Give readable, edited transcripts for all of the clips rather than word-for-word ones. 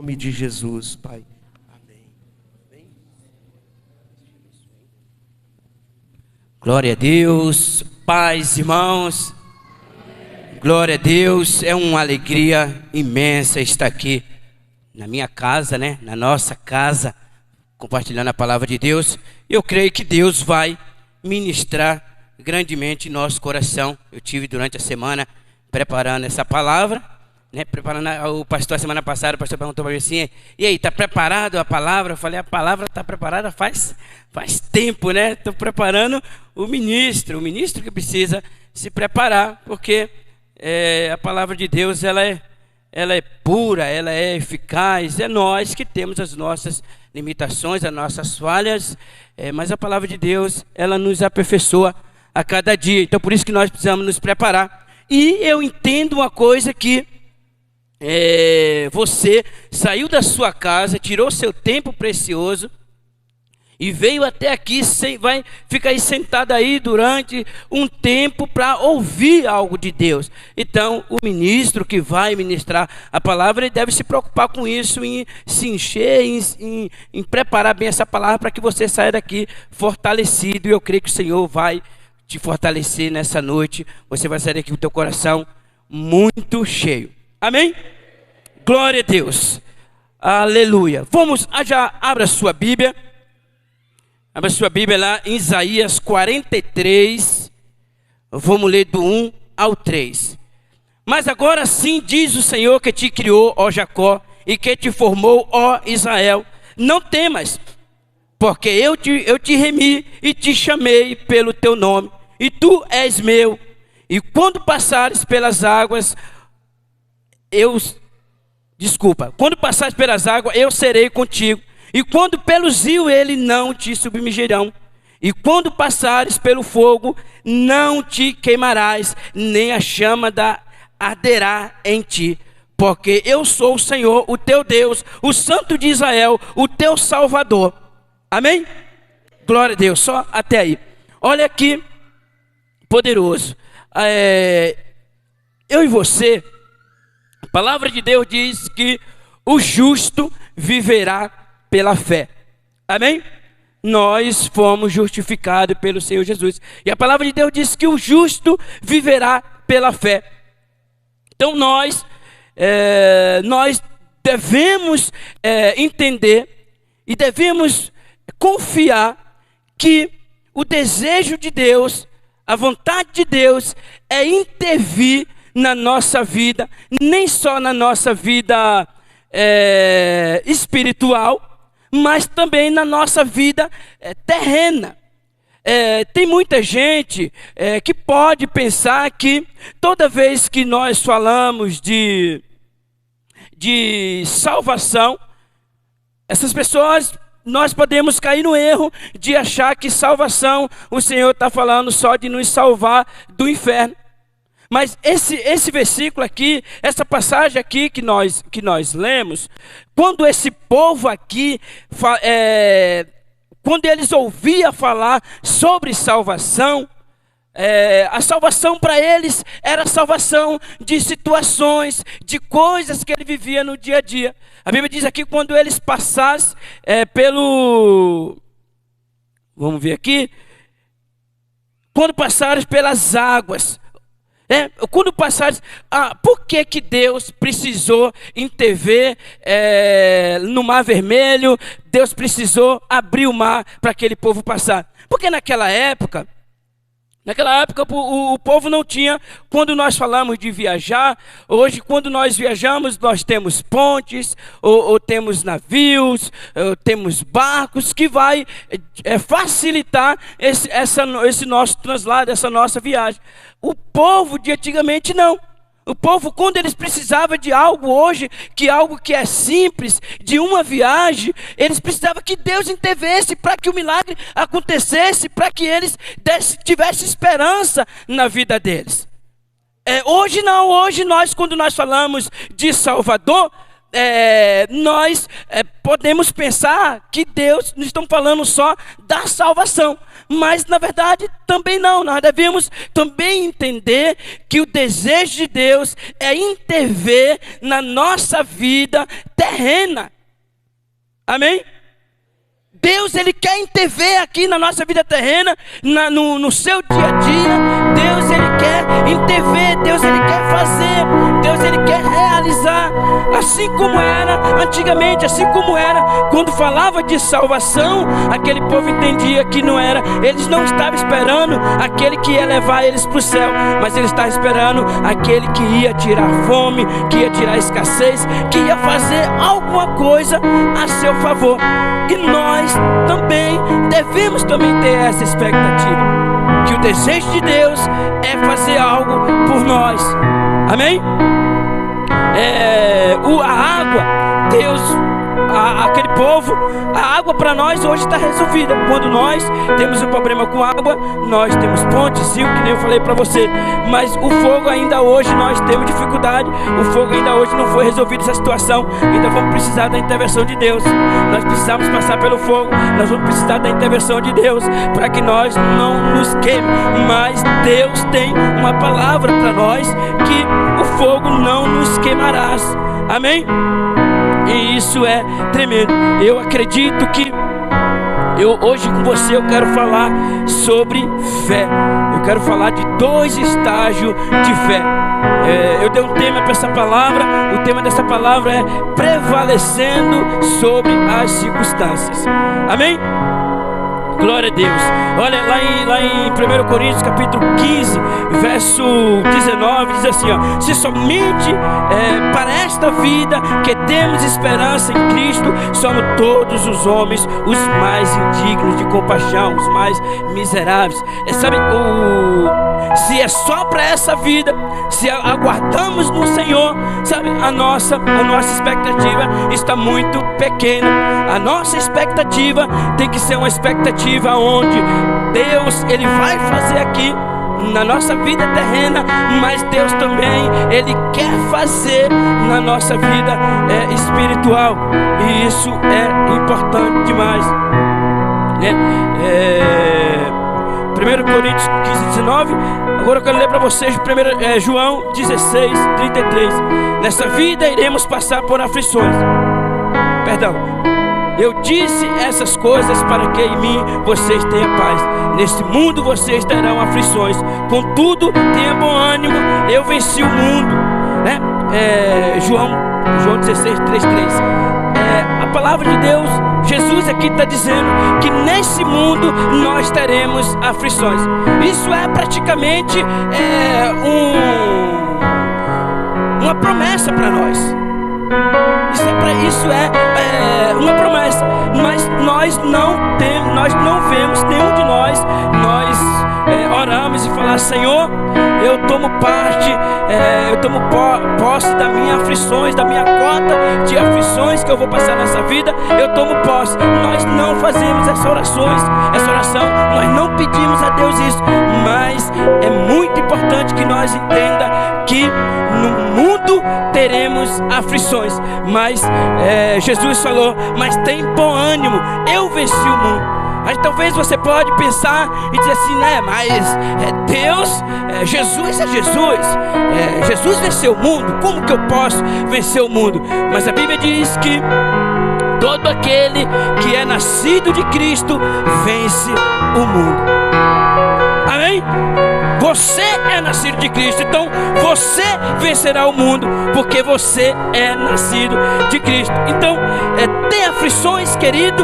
nome de Jesus, Pai. Amém. Glória a Deus, paz, irmãos. Glória a Deus, é uma alegria imensa estar aqui na minha casa, né? Na nossa casa, compartilhando a palavra de Deus. Eu creio que Deus vai ministrar grandemente em nosso coração. Eu tive durante a semana preparando essa palavra, né? Preparando o pastor, a semana passada, o pastor perguntou para mim assim: e aí, está preparado a palavra? Eu falei: a palavra está preparada faz tempo, né? Estou preparando o ministro que precisa se preparar, porque a palavra de Deus ela é pura, ela é eficaz. É nós que temos as nossas limitações, as nossas falhas, mas a palavra de Deus ela nos aperfeiçoa a cada dia. Então por isso que nós precisamos nos preparar. E eu entendo uma coisa que você saiu da sua casa, tirou seu tempo precioso e veio até aqui, vai ficar aí sentado aí durante um tempo para ouvir algo de Deus. Então, o ministro que vai ministrar a palavra, ele deve se preocupar com isso, em se encher, em preparar bem essa palavra para que você saia daqui fortalecido. E eu creio que o Senhor vai te fortalecer nessa noite. Você vai sair daqui com o teu coração muito cheio. Amém? Glória a Deus. Aleluia. Vamos, já abra sua Bíblia. Abra sua Bíblia lá em Isaías 43, vamos ler do 1 ao 3. Mas agora sim diz o Senhor que te criou, ó Jacó, e que te formou, ó Israel: não temas, porque eu te remi e te chamei pelo teu nome, e tu és meu. E quando passares pelas águas, quando passares pelas águas, eu serei contigo. E quando pelos rios, eles não te submergirão. E quando passares pelo fogo, não te queimarás, nem a chama arderá em ti. Porque eu sou o Senhor, o teu Deus, o Santo de Israel, o teu Salvador. Amém? Glória a Deus, só até aí. Olha aqui, poderoso. Eu e você, a palavra de Deus diz que o justo viverá pela fé. Amém? Nós fomos justificados pelo Senhor Jesus. E a palavra de Deus diz que o justo viverá pela fé. Então nós devemos entender e devemos confiar que o desejo de Deus, a vontade de Deus é intervir na nossa vida, nem só na nossa vida espiritual, mas também na nossa vida terrena. Tem muita gente que pode pensar que toda vez que nós falamos de salvação, essas pessoas, nós podemos cair no erro de achar que salvação, o Senhor está falando só de nos salvar do inferno. Mas esse versículo aqui, essa passagem aqui que nós lemos, quando esse povo aqui, quando eles ouviam falar sobre salvação, a salvação para eles era salvação de situações, de coisas que ele vivia no dia a dia. A Bíblia diz aqui, quando eles passassem vamos ver aqui, quando passaram pelas águas. Quando passares, por que Deus precisou intervir no Mar Vermelho? Deus precisou abrir o mar para aquele povo passar. Porque naquela época o povo não tinha, quando nós falamos de viajar, hoje quando nós viajamos, nós temos pontes, ou temos navios, ou temos barcos, que vai facilitar esse nosso translado, essa nossa viagem. O povo de antigamente não. O povo, quando eles precisavam de algo hoje, algo que é simples, de uma viagem, eles precisavam que Deus intervesse para que o milagre acontecesse, para que eles tivessem esperança na vida deles. Hoje não, hoje nós, quando nós falamos de Salvador, nós podemos pensar que Deus, não estamos falando só da salvação, mas na verdade também não. Nós devemos também entender que o desejo de Deus é intervir na nossa vida terrena. Amém? Deus, Ele quer intervir aqui na nossa vida terrena, no seu dia a dia. Deus, Ele quer intervir, Deus, Ele quer fazer, Deus, Ele quer realizar. Assim como era antigamente, assim como era quando falava de salvação, aquele povo entendia que não era, eles não estavam esperando aquele que ia levar eles para o céu, mas eles estavam esperando aquele que ia tirar fome, que ia tirar escassez, que ia fazer alguma coisa a seu favor. E nós também devemos também ter essa expectativa, que o desejo de Deus é fazer algo por nós. Amém? A água, Deus, aquele povo, a água para nós hoje está resolvida. Quando nós temos um problema com água, nós temos pontes, rio, que nem eu falei para você. Mas o fogo ainda hoje nós temos dificuldade. O fogo ainda hoje não foi resolvido essa situação. Ainda vamos precisar da intervenção de Deus. Nós precisamos passar pelo fogo. Nós vamos precisar da intervenção de Deus para que nós não nos queime. Mas Deus tem uma palavra para nós, que o fogo não nos queimará. Amém? E isso é tremendo. Eu acredito que hoje com você eu quero falar sobre fé. Eu quero falar de 2 estágios de fé. Eu dei um tema para essa palavra. O tema dessa palavra é prevalecendo sobre as circunstâncias. Amém? Glória a Deus. Olha lá em 1 Coríntios capítulo 15, verso 19, diz assim, ó: se somente para esta vida que temos esperança em Cristo, somos todos os homens os mais indignos de compaixão, os mais miseráveis. Sabe, se é só para essa vida, se aguardamos no Senhor, sabe, a nossa expectativa está muito pequena. A nossa expectativa tem que ser uma expectativa onde Deus, Ele vai fazer aqui na nossa vida terrena, mas Deus também, Ele quer fazer na nossa vida espiritual. E isso é importante demais, né? 1 Coríntios 15, 19. Agora eu quero ler para vocês João 16, 33. Nessa vida iremos passar por aflições. Eu disse essas coisas para que em mim vocês tenham paz. Neste mundo vocês terão aflições. Contudo, tenha bom ânimo. Eu venci o mundo, né? João 16, 3. A palavra de Deus, Jesus aqui está dizendo que nesse mundo nós teremos aflições. Isso é praticamente uma promessa para nós. Isso é uma promessa, mas nós não vemos nenhum de nós oramos e falar: Senhor, eu tomo parte, eu tomo posse das minhas aflições, da minha cota de aflições que eu vou passar nessa vida, eu tomo posse. Nós não fazemos essa oração, nós não pedimos a Deus isso, mas é muito importante que nós entenda que no mundo teremos aflições, mas Jesus falou: mas tem bom ânimo, eu venci o mundo. Mas talvez você pode pensar e dizer assim, né? Mas Deus, Jesus é Jesus, Jesus venceu o mundo, como que eu posso vencer o mundo? Mas a Bíblia diz que todo aquele que é nascido de Cristo vence o mundo. Amém? Você é nascido de Cristo, então você vencerá o mundo, porque você é nascido de Cristo. Então, ter aflições, querido,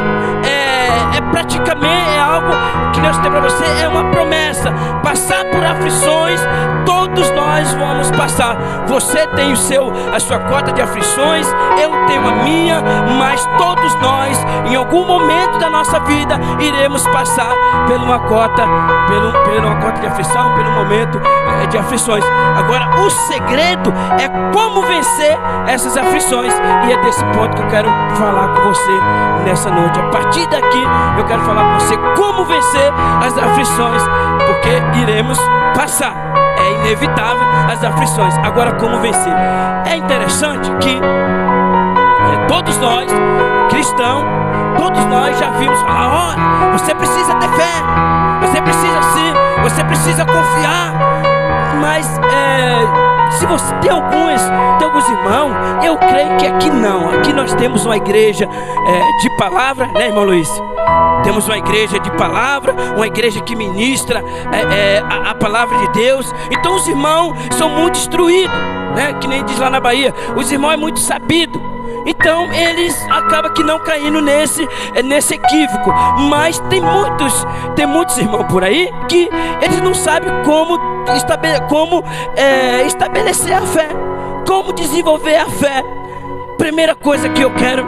praticamente algo que Deus tem para você, é uma promessa. Passar por aflições, todos nós vamos passar. Você tem a sua cota de aflições, eu tenho a minha, mas todos nós, em algum momento da nossa vida, iremos passar por uma cota de aflição, pelo momento de aflições. Agora, o segredo é como vencer essas aflições, e é desse ponto que eu quero falar com você nessa noite. A partir daqui, eu quero falar com você como vencer as aflições, porque iremos passar, é inevitável as aflições. Agora, como vencer? É interessante que todos nós, cristãos, todos nós já vimos falar: olha, você precisa ter fé, você precisa sim, você precisa confiar. Mas se você tem alguns irmãos, eu creio que aqui não. Aqui nós temos uma igreja de palavra, né, irmão Luiz? Temos uma igreja de palavra, uma igreja que ministra a palavra de Deus. Então os irmãos são muito instruídos, né? Que nem diz lá na Bahia, os irmãos é muito sabido. Então eles acabam que não caindo nesse equívoco. Mas tem muitos irmãos por aí que eles não sabem como estabelecer a fé, como desenvolver a fé. Primeira coisa que eu quero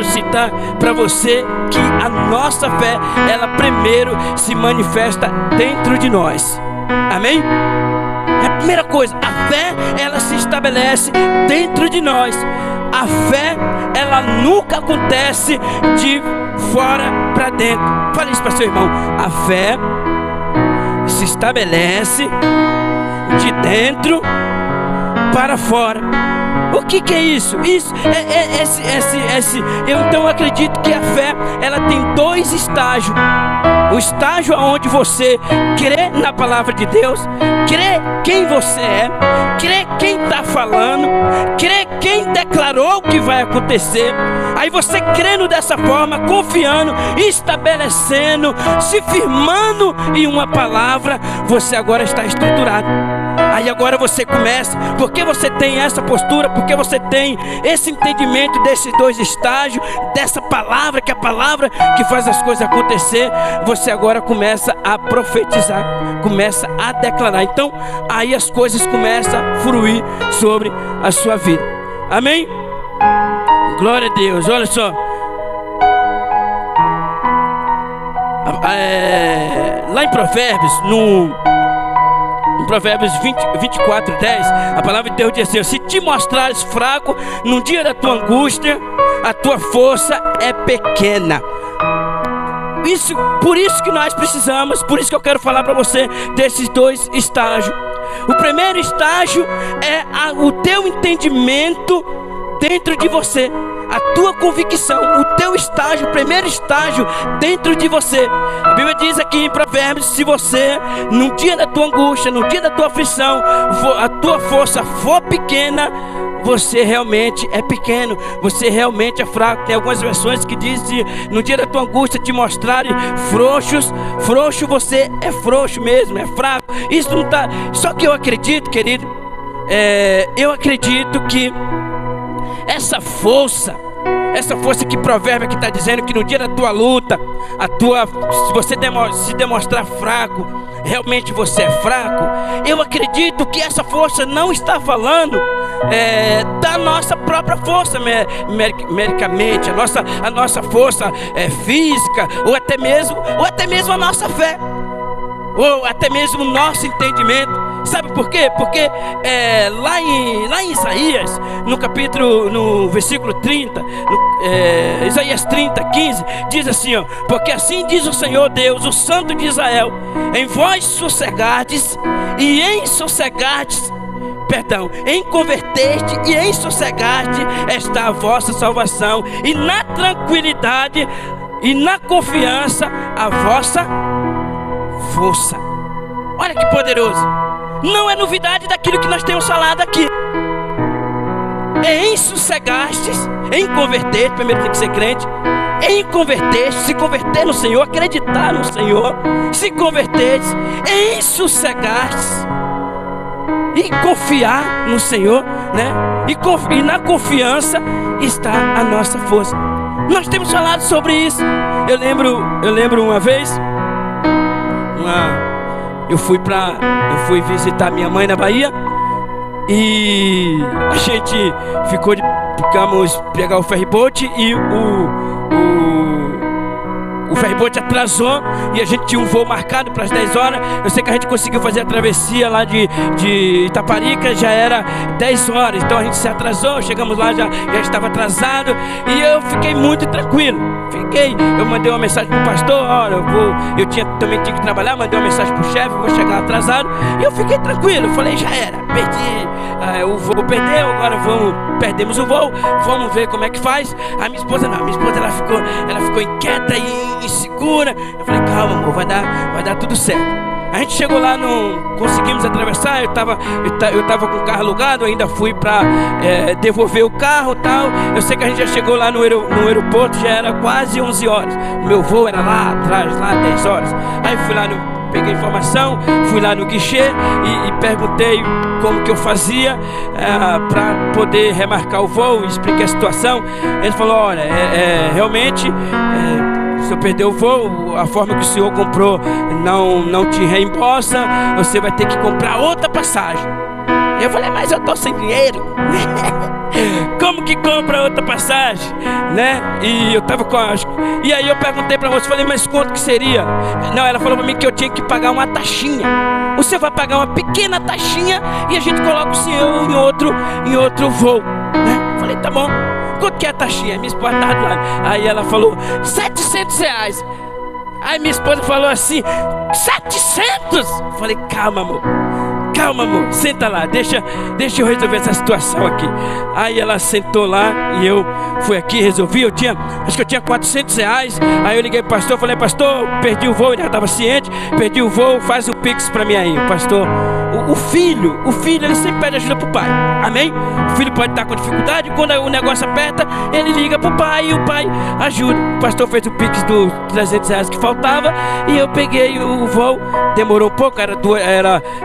citar para você, que a nossa fé, ela primeiro se manifesta dentro de nós. Amém? A primeira coisa, a fé, ela se estabelece dentro de nós. A fé, ela nunca acontece de fora para dentro. Fale isso para seu irmão. A fé se estabelece de dentro para fora. O que é isso? Isso eu então acredito que a fé, ela tem dois estágios. O estágio onde você crê na palavra de Deus, crê quem você é, crê quem está falando, crê quem declarou que vai acontecer. Aí você crendo dessa forma, confiando, estabelecendo, se firmando em uma palavra, você agora está estruturado. Aí agora você começa, porque você tem essa postura, porque você tem esse entendimento desses dois estágios, dessa palavra, que é a palavra que faz as coisas acontecer, você agora começa a profetizar, começa a declarar. Então aí as coisas começam a fluir sobre a sua vida. Amém? Glória a Deus. Olha só, lá em Provérbios, em Provérbios 24:10, a palavra de Deus diz assim: se te mostrares fraco no dia da tua angústia, a tua força é pequena. Por isso que nós precisamos, por isso que eu quero falar para você desses dois estágios. O primeiro estágio é o teu entendimento dentro de você, a tua convicção, o teu estágio, o primeiro estágio dentro de você. A Bíblia diz aqui em Provérbios: se você, no dia da tua angústia, no dia da tua aflição, a tua força for pequena, você realmente é pequeno, você realmente é fraco. Tem algumas versões que dizem: no dia da tua angústia te mostrarem frouxo, você é frouxo mesmo, é fraco. Isso não está. Só que eu acredito, querido, eu acredito que essa força que Provérbio aqui está dizendo, que no dia da tua luta, se você se demonstrar fraco, realmente você é fraco. Eu acredito que essa força não está falando da nossa própria força meramente, a nossa força física, ou até mesmo a nossa fé, ou até mesmo o nosso entendimento. Sabe por quê? Porque lá em Isaías, no versículo 30, Isaías 30:15, diz assim, ó: porque assim diz o Senhor Deus, o Santo de Israel: em vós sossegardes e em converteste e em sossegarde está a vossa salvação, e na tranquilidade e na confiança a vossa força. Olha que poderoso. Não é novidade daquilo que nós temos falado aqui. Em sossegastes, em converter, primeiro tem que ser crente. Em converter, se converter no Senhor, acreditar no Senhor, se converter, em sossegastes e confiar no Senhor, né? E na confiança está a nossa força. Nós temos falado sobre isso. Eu lembro uma vez, eu fui visitar minha mãe na Bahia, e a gente ficamos pegar o ferryboat, e o ferryboat atrasou e a gente tinha um voo marcado para as 10 horas. Eu sei que a gente conseguiu fazer a travessia lá de Itaparica, já era 10 horas, então a gente se atrasou, chegamos lá, já estava atrasado, e eu fiquei muito tranquilo. Eu mandei uma mensagem pro pastor: olha, também tinha que trabalhar, mandei uma mensagem pro chefe: vou chegar atrasado. E eu fiquei tranquilo, falei: já era, o voo perdeu, agora perdemos o voo, vamos ver como é que faz. A minha esposa não, ela ficou inquieta e insegura. Eu falei, calma amor, vai dar tudo certo. A gente chegou lá, não conseguimos atravessar. Eu tava com o carro alugado, ainda fui para devolver o carro e tal. Eu sei que a gente já chegou lá no aeroporto, já era quase 11 horas. O meu voo era lá atrás, lá 10 horas. Aí fui lá, peguei informação, fui lá no guichê e perguntei como que eu fazia para poder remarcar o voo, expliquei a situação. Ele falou, olha, realmente... o senhor perdeu o voo, a forma que o senhor comprou não te reembolsa, você vai ter que comprar outra passagem. Eu falei, mas eu tô sem dinheiro. Como que compra outra passagem, né? E eu tava e aí eu perguntei pra moça, falei, mas quanto que seria? Não, ela falou pra mim que eu tinha que pagar uma taxinha. Você vai pagar uma pequena taxinha e a gente coloca o senhor em outro voo, né? Eu falei, tá bom. Quanto que é a taxinha? Minha esposa estava do lado. Aí ela falou, R$700. Aí minha esposa falou assim, 700? Eu falei, calma amor, senta lá, deixa eu resolver essa situação aqui. Aí ela sentou lá e eu fui aqui, resolvi. Acho que eu tinha R$400. Aí eu liguei pro pastor, falei, pastor, perdi o voo, ele já estava ciente, perdi o voo, faz o Pix pra mim aí. O pastor, o filho, ele sempre pede ajuda pro pai, amém? O filho pode estar com dificuldade, quando o negócio aperta, ele liga pro pai e o pai ajuda. O pastor fez o Pix dos R$300 que faltava e eu peguei o voo. Demorou um pouco, a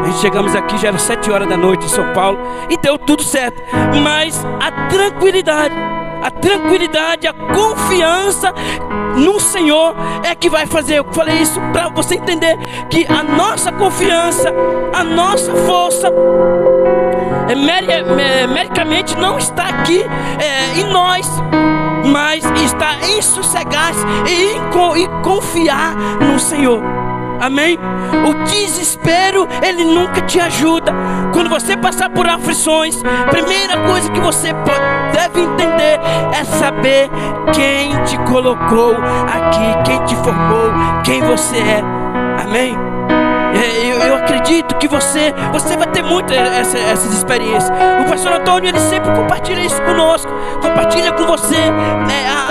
gente chegamos aqui, já era 7 horas da noite em São Paulo e deu tudo certo. Mas a tranquilidade, a confiança no Senhor é que vai fazer. Eu falei isso para você entender que a nossa confiança, a nossa força meramente não está aqui em nós, mas está em sossegar-se e confiar no Senhor. Amém? O desespero, ele nunca te ajuda. Quando você passar por aflições, primeira coisa que você deve entender é saber quem te colocou aqui, quem te formou, quem você é. Amém? Eu acredito que você vai ter muito essas experiências. O pastor Antônio, ele sempre compartilha isso conosco, compartilha com você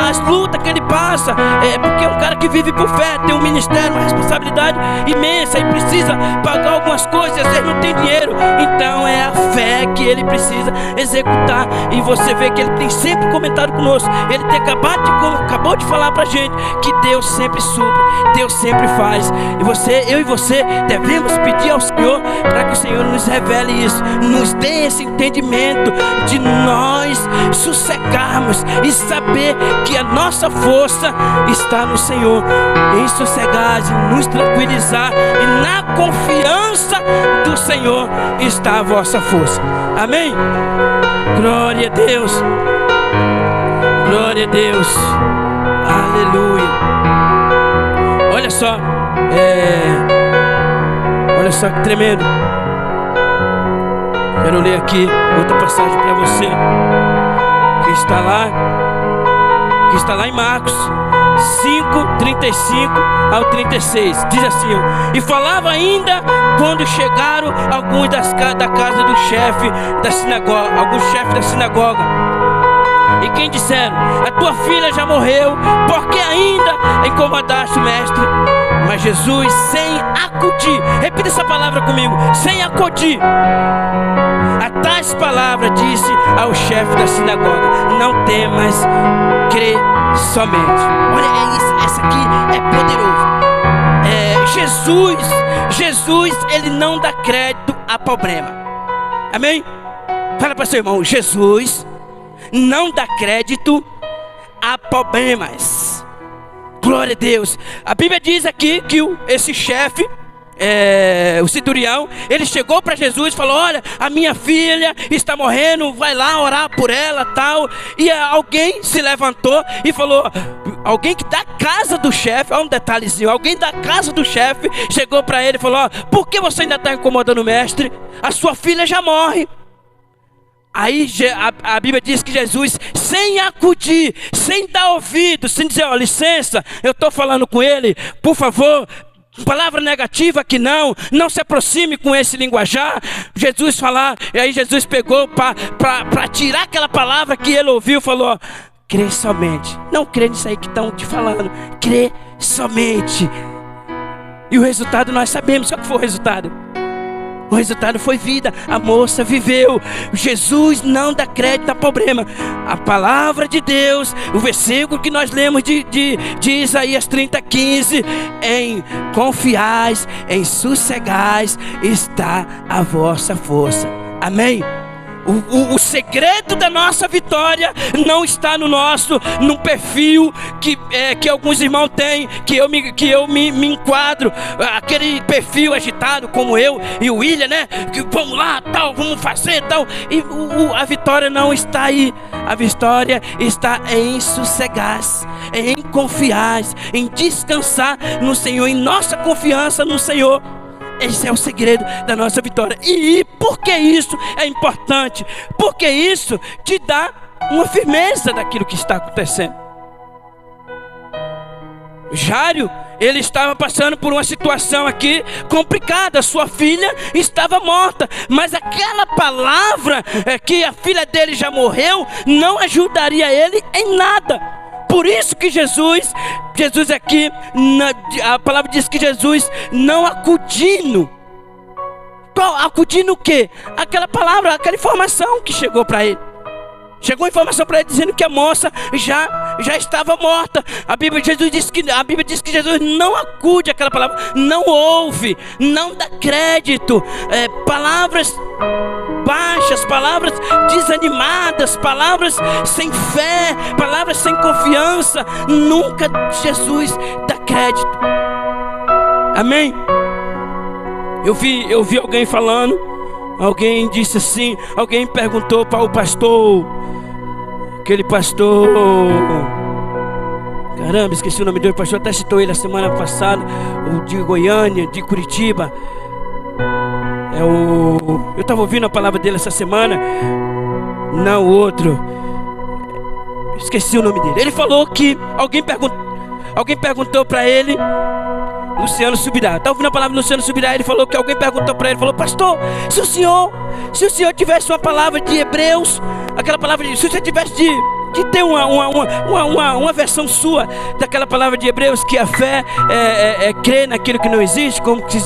as lutas que ele passa, porque é um cara que vive por fé, tem um ministério, uma responsabilidade imensa e precisa pagar algumas coisas, às vezes não tem dinheiro, então é a fé que ele precisa executar. E você vê que ele tem sempre comentado conosco, ele tem acabou de falar pra gente que Deus sempre supre, Deus sempre faz. E eu e você devemos pedir ao Senhor para que o Senhor nos revele isso, nos dê esse entendimento de nós sossegarmos e saber que a nossa força está no Senhor, em sossegar, em nos tranquilizar, e na confiança do Senhor está a vossa força. Amém? Glória a Deus, glória a Deus, aleluia. Olha só, olha só que tremendo. Quero ler aqui outra passagem para você que está lá em Marcos 5:35 ao 36. Diz assim, ó, e falava ainda quando chegaram alguns da casa do chefe da sinagoga, alguns chefes da sinagoga, e quem disseram, a tua filha já morreu, porque ainda incomodaste o mestre? Mas Jesus, sem acudir, repita essa palavra comigo, sem acudir a tais palavras, disse ao chefe da sinagoga, não temas, crê somente. Olha, essa aqui é poderoso. Jesus, ele não dá crédito a problema. Amém? Fala para seu irmão, Jesus não dá crédito a problemas. Glória a Deus. A Bíblia diz aqui que esse chefe, o centurião, ele chegou para Jesus e falou, olha, a minha filha está morrendo, vai lá orar por ela, tal. E alguém se levantou e falou, alguém que da casa do chefe, olha um detalhezinho, alguém da casa do chefe chegou para ele e falou, por que você ainda está incomodando o mestre? A sua filha já morre. Aí a Bíblia diz que Jesus, sem acudir, sem dar ouvido, sem dizer, ó, licença, eu estou falando com ele, por favor, Palavra negativa que não se aproxime com esse linguajar. Jesus falar, e aí Jesus pegou para tirar aquela palavra que ele ouviu, falou: crê somente. Não crê nisso aí que estão te falando, crê somente. E o resultado nós sabemos. Qual que foi o resultado? O resultado foi vida. A moça viveu. Jesus não dá crédito a problema. A palavra de Deus, o versículo que nós lemos de Isaías 30:15: em confiais, em sossegais está a vossa força. Amém? O segredo da nossa vitória não está no perfil que alguns irmãos têm, que eu me enquadro, aquele perfil agitado como eu e o William, né? Que vamos lá, tal, vamos fazer, tal. E a vitória não está aí. A vitória está em sossegar, em confiar, em descansar no Senhor, em nossa confiança no Senhor. Esse é o segredo da nossa vitória. E por que isso é importante? Porque isso te dá uma firmeza daquilo que está acontecendo. Jairo, ele estava passando por uma situação aqui complicada. Sua filha estava morta, mas aquela palavra que a filha dele já morreu não ajudaria ele em nada. Por isso que Jesus aqui, a palavra diz que Jesus não acudindo. Acudindo o quê? Aquela palavra, aquela informação que chegou para ele. Chegou a informação para ele dizendo que a moça já estava morta. A Bíblia diz que Jesus não acude aquela palavra, não ouve, não dá crédito. Palavras baixas, palavras desanimadas, palavras sem fé, palavras sem confiança, nunca Jesus dá crédito. Amém? Eu vi alguém falando, alguém disse assim, alguém perguntou para o pastor, aquele pastor, caramba, esqueci o nome dele, o pastor até citou ele a semana passada, o de Goiânia, de Curitiba. Eu estava ouvindo a palavra dele essa semana. Não, o outro, esqueci o nome dele. Ele falou que alguém perguntou para ele, Luciano Subirá. Está ouvindo a palavra de Luciano Subirá? Ele falou que alguém perguntou para ele, falou: pastor, se o senhor tivesse uma palavra de Hebreus, aquela palavra se você tivesse de ter uma versão sua daquela palavra de Hebreus, que a fé é crer naquilo que não existe, como que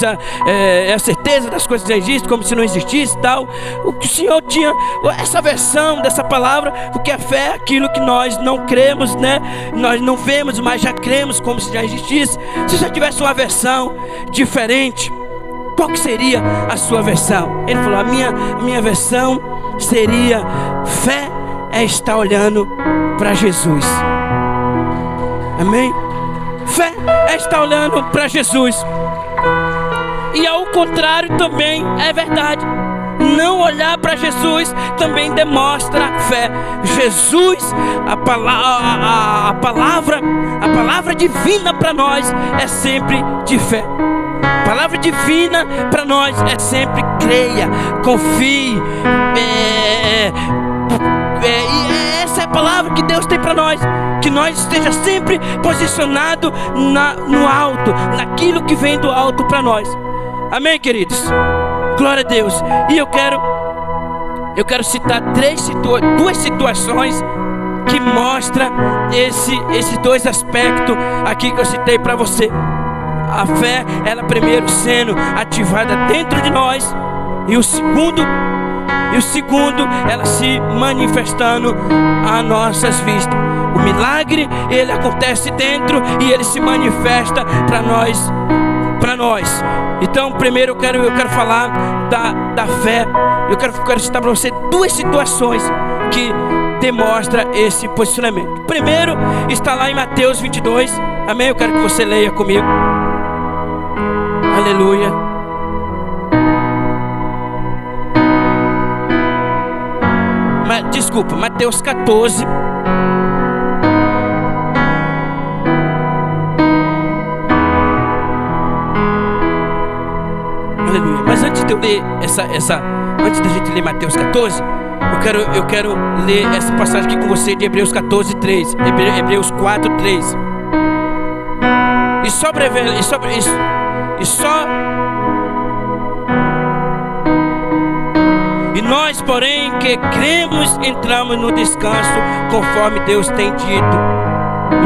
é a certeza das coisas que já existem, como se não existisse, tal. O que o Senhor tinha essa versão dessa palavra, porque a fé é aquilo que nós não cremos, né? Nós não vemos, mas já cremos como se já existisse. Se você tivesse uma versão diferente, qual que seria a sua versão? Ele falou: a minha versão seria: fé é estar olhando para Jesus. Amém? Fé é estar olhando para Jesus. E ao contrário também é verdade. Não olhar para Jesus também demonstra fé. Jesus, a palavra divina para nós é sempre de fé. A palavra divina para nós é sempre: creia, confie. E essa é a palavra que Deus tem para nós. Que nós esteja sempre posicionado no alto, naquilo que vem do alto para nós. Amém, queridos? Glória a Deus. E eu quero citar duas situações que mostram esses dois aspectos aqui que eu citei para você. A fé, ela primeiro sendo ativada dentro de nós, e o segundo, ela se manifestando a nossas vistas. O milagre, ele acontece dentro e ele se manifesta para nós. Então, primeiro eu quero falar da fé. Eu quero citar para você duas situações que demonstram esse posicionamento. Primeiro está lá em Mateus 22. Amém? Eu quero que você leia comigo. Aleluia. Mateus 14. Aleluia. Mas antes de eu ler antes da gente ler Mateus 14, eu quero ler essa passagem aqui com você de Hebreus 14:3. Hebreus 4:3. E nós, porém, que cremos, entramos no descanso, conforme Deus tem dito.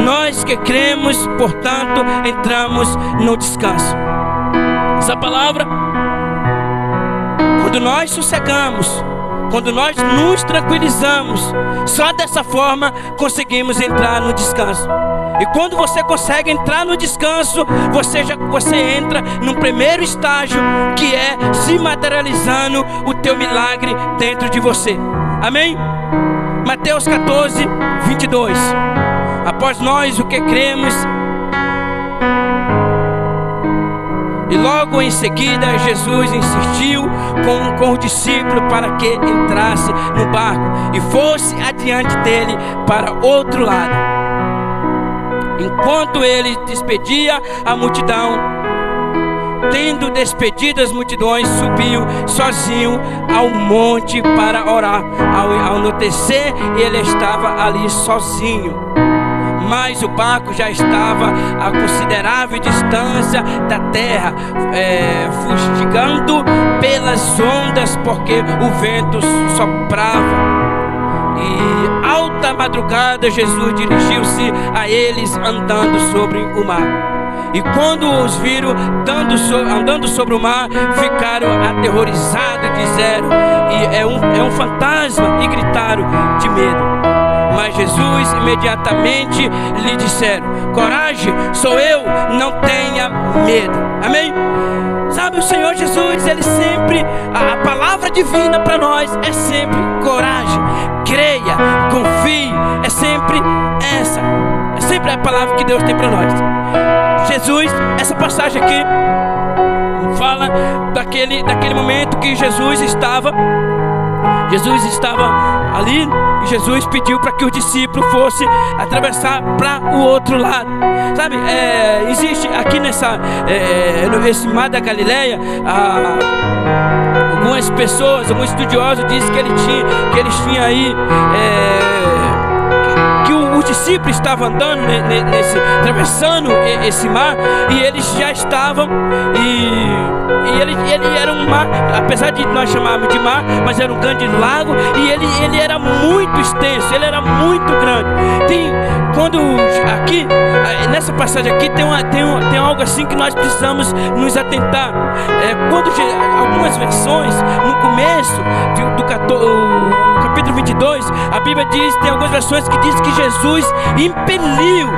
Nós que cremos, portanto, entramos no descanso. Essa palavra, quando nós sossegamos, quando nós nos tranquilizamos, só dessa forma conseguimos entrar no descanso. E quando você consegue entrar no descanso, você entra no primeiro estágio, que é se materializando o teu milagre dentro de você. Amém? Mateus 14, 22. Após nós o que cremos, e logo em seguida Jesus insistiu com o discípulo para que entrasse no barco e fosse adiante dele para outro lado. Enquanto ele despedia a multidão, tendo despedido as multidões, subiu sozinho ao monte para orar. Ao anoitecer, ele estava ali sozinho. Mas o barco já estava a considerável distância da terra, fustigando pelas ondas, porque o vento soprava. E alta madrugada Jesus dirigiu-se a eles andando sobre o mar. E quando os viram andando sobre o mar, ficaram aterrorizados e disseram: é um fantasma, e gritaram de medo. Mas Jesus imediatamente lhe disseram: coragem, sou eu, não tenha medo. Amém? Sabe, o Senhor Jesus, Ele sempre, a palavra divina para nós é sempre coragem, creia, confie, é sempre a palavra que Deus tem para nós. Jesus, essa passagem aqui fala daquele momento que Jesus estava ali, e Jesus pediu para que o discípulo fosse atravessar para o outro lado. Sabe, existe aqui nesse mar da Galileia, algumas pessoas, alguns estudiosos dizem que eles tinham aí que os discípulos estavam andando atravessando esse mar, e eles já estavam, e ele era um mar, apesar de nós chamarmos de mar, mas era um grande lago, e ele era muito extenso, ele era muito grande. Aqui nessa passagem aqui tem algo assim que nós precisamos nos atentar. Algumas versões no começo do capítulo 22, a Bíblia tem algumas versões que diz que Jesus impeliu,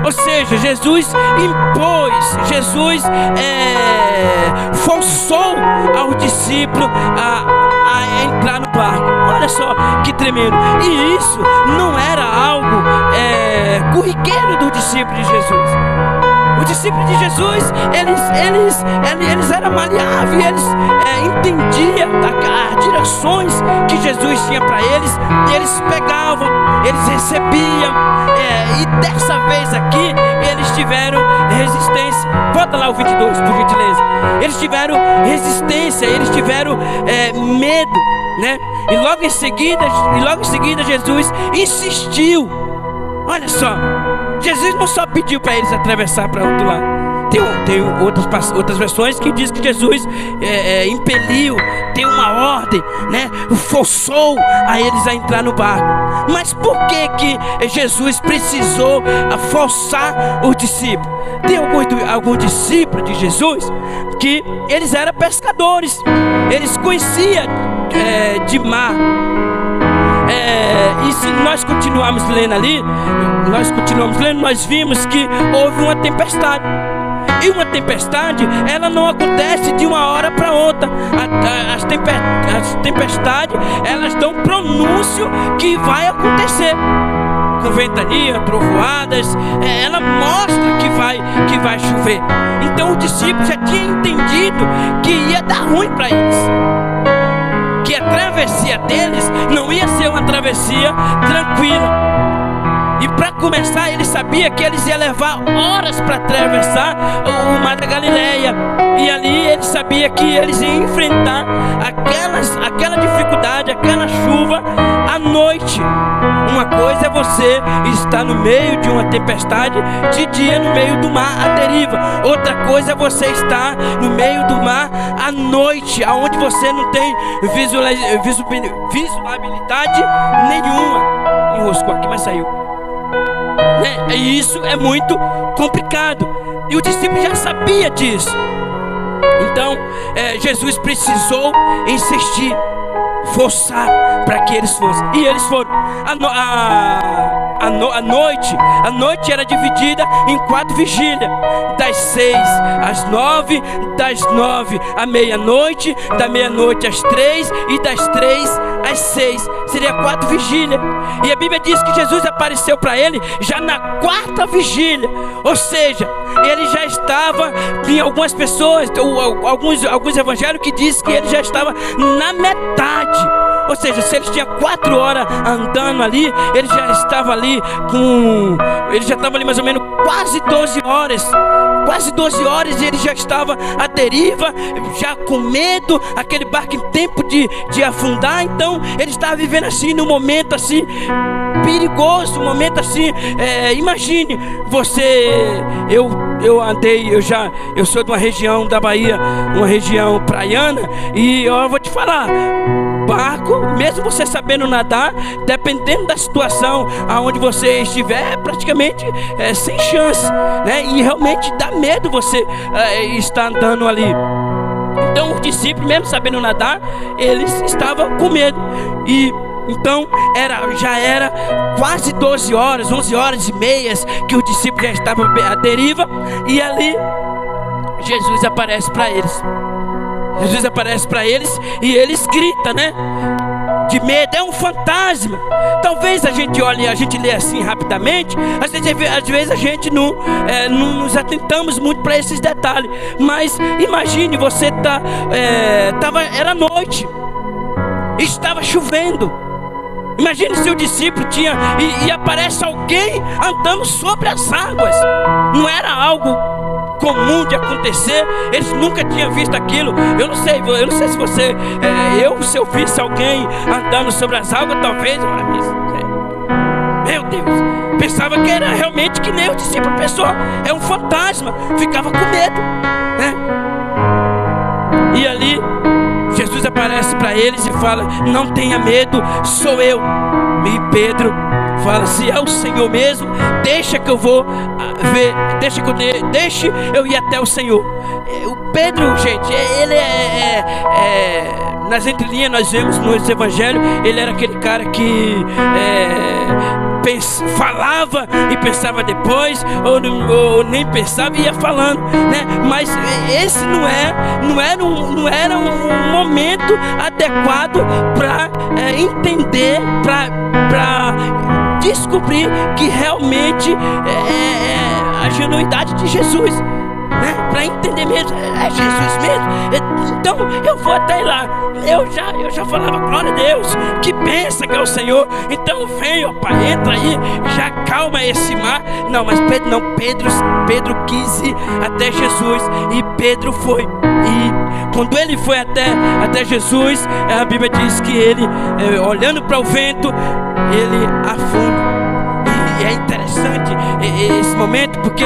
ou seja, Jesus impôs, Jesus forçou ao discípulo a entrar no barco. Olha só que tremendo. E isso não era algo corriqueiro do discípulo de Jesus. Os discípulos de Jesus, eles eram maleáveis, eles entendiam as direções que Jesus tinha para eles, e eles pegavam, eles recebiam, e dessa vez aqui, eles tiveram resistência. Volta lá o 22, por gentileza. Eles tiveram resistência, eles tiveram medo, né? E logo em seguida Jesus insistiu. Olha só, Jesus não só pediu para eles atravessar para outro lado. Tem outras versões que diz que Jesus impeliu, tem uma ordem, né? Forçou a eles a entrar no barco. Mas por que Jesus precisou forçar os discípulos? Tem alguns discípulos de Jesus que eles eram pescadores, eles conheciam de mar. E se nós continuarmos lendo ali, nós vimos que houve uma tempestade. E uma tempestade, ela não acontece de uma hora para outra. As tempestades, elas dão pronúncio que vai acontecer. Com ventania, trovoadas, ela mostra que vai chover. Então o discípulo já tinha entendido que ia dar ruim para eles, que a travessia deles não ia ser uma travessia tranquila. E para começar, ele sabia que eles iam levar horas para atravessar o mar da Galileia. E ali ele sabia que eles iam enfrentar aquela dificuldade, aquela chuva à noite. Uma coisa é você estar no meio de uma tempestade de dia, no meio do mar à deriva. Outra coisa é você estar no meio do mar à noite, aonde você não tem visibilidade nenhuma. Enroscou aqui, mas saiu. E isso é muito complicado. E o discípulo já sabia disso. Então Jesus precisou insistir, forçar para que eles fossem. E eles foram. A noite era dividida em 4 vigílias: das 6 às 9, das 9 à meia-noite, da meia-noite às 3 e das 3 às 6. Seria 4 vigílias. E a Bíblia diz que Jesus apareceu para ele já na 4ª vigília. Ou seja, ele já estava, em algumas pessoas, alguns evangelhos que dizem que ele já estava na metade. Ou seja, se ele tinha 4 horas andando ali, ele já estava ali mais ou menos quase 12 horas. Quase 12 horas e ele já estava à deriva, já com medo, aquele barco em tempo de afundar. Então ele estava vivendo assim, num momento assim perigoso, um momento assim. Imagine você, eu sou de uma região da Bahia, uma região praiana, e eu vou te falar, barco, mesmo você sabendo nadar, dependendo da situação aonde você estiver, praticamente sem chance, né? E realmente dá medo você estar andando ali. Então os discípulos, mesmo sabendo nadar, eles estavam com medo. E então já era quase 12 horas, 11 horas e meias que os discípulos já estavam à deriva. E ali Jesus aparece para eles. Jesus aparece para eles e eles gritam, né? De medo, é um fantasma. Talvez a gente olhe, a gente lê assim rapidamente. Às vezes a gente não nos atentamos muito para esses detalhes. Mas imagine, você era noite, estava chovendo. Imagine se o discípulo e aparece alguém andando sobre as águas. Não era algo comum de acontecer. Eles nunca tinham visto aquilo. Eu não sei se você, se eu visse alguém andando sobre as águas, talvez, meu Deus, pensava que era realmente que nem o discípulo pensou, é um fantasma, ficava com medo, né? E ali Jesus aparece para eles e fala: não tenha medo, sou eu. E Pedro fala: se é o Senhor mesmo, deixa que eu vou ver, deixa eu ir até o Senhor. O Pedro, gente, ele nas entrelinhas nós vemos nos evangelhos, ele era aquele cara que falava e pensava depois, ou nem pensava e ia falando, né? Mas esse não era um momento adequado para entender, para descobrir que realmente a genuidade de Jesus, né? Para entender mesmo, é Jesus mesmo. Então eu vou até lá. Eu já falava: glória a Deus, que pensa que é o Senhor. Então vem, ó Pai, entra aí, já calma esse mar. Não, mas Pedro não. Pedro quis ir até Jesus, e Pedro foi. E quando ele foi até Jesus, a Bíblia diz que ele, olhando para o vento, ele afunda. E é interessante esse momento, porque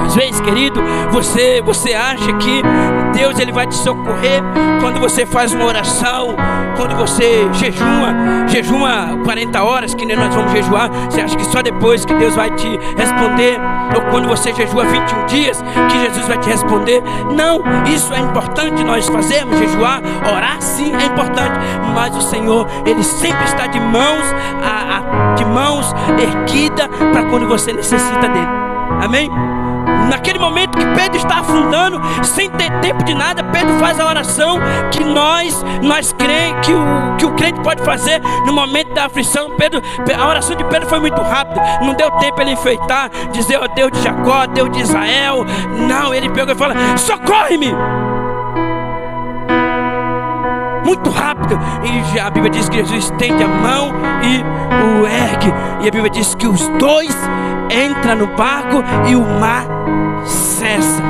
às vezes, querido, você acha que Deus ele vai te socorrer quando você faz uma oração, quando você jejua 40 horas, que nem nós vamos jejuar. Você acha que só depois que Deus vai te responder? Ou quando você jejua 21 dias, que Jesus vai te responder? Não, isso é importante nós fazermos, jejuar, orar, sim, é importante. Mas o Senhor, Ele sempre está de mãos erguidas para quando você necessita dEle. Amém? Naquele momento que Pedro está afundando, sem ter tempo de nada, Pedro faz a oração que nós creemos que o crente pode fazer no momento da aflição. A oração de Pedro foi muito rápida, não deu tempo ele enfeitar, dizer: ó Deus de Jacó, Deus de Israel. Não, ele pegou e fala: socorre-me. muito rápido. E a Bíblia diz que Jesus estende a mão e o ergue. E a Bíblia diz que os dois entram no barco e o mar cessa.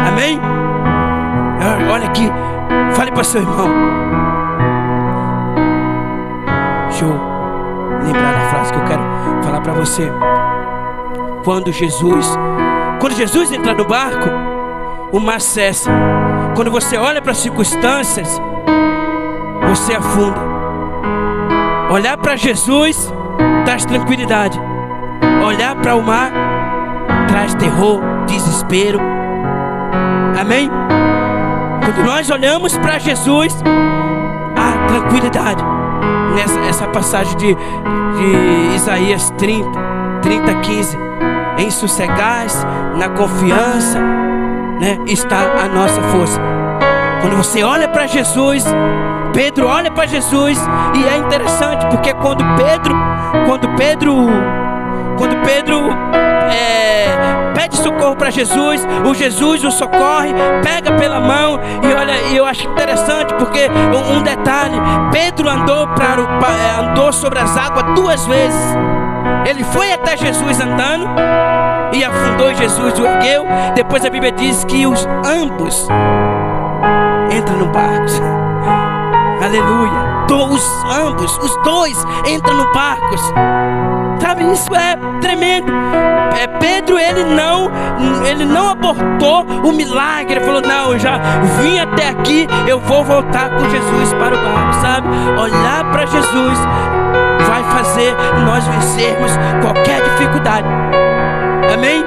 Amém? Olha aqui, fale para seu irmão. Deixa eu lembrar da frase que eu quero falar para você. Quando Jesus entra no barco, o mar cessa. Quando você olha para as circunstâncias, você afunda. Olhar para Jesus traz tranquilidade. Olhar para o mar traz terror, desespero. Amém? Quando nós olhamos para Jesus, há tranquilidade. Essa passagem de Isaías 30:15. Em sossegais, na confiança, né, está a nossa força. Quando você olha para Jesus, Pedro olha para Jesus, e é interessante porque quando Pedro pede socorro para Jesus, Jesus o socorre, pega pela mão. E olha, eu acho interessante porque um detalhe: Pedro andou sobre as águas 2 vezes. Ele foi até Jesus andando e afundou, e Jesus o ergueu. Depois a Bíblia diz que ambos entram no barco. Aleluia. Os dois entram no barco. Sabe, isso é tremendo. Pedro, ele não abortou o milagre. Ele falou: não, eu já vim até aqui, eu vou voltar com Jesus para o barco. Sabe, olhar para Jesus vai fazer nós vencermos qualquer dificuldade. Amém?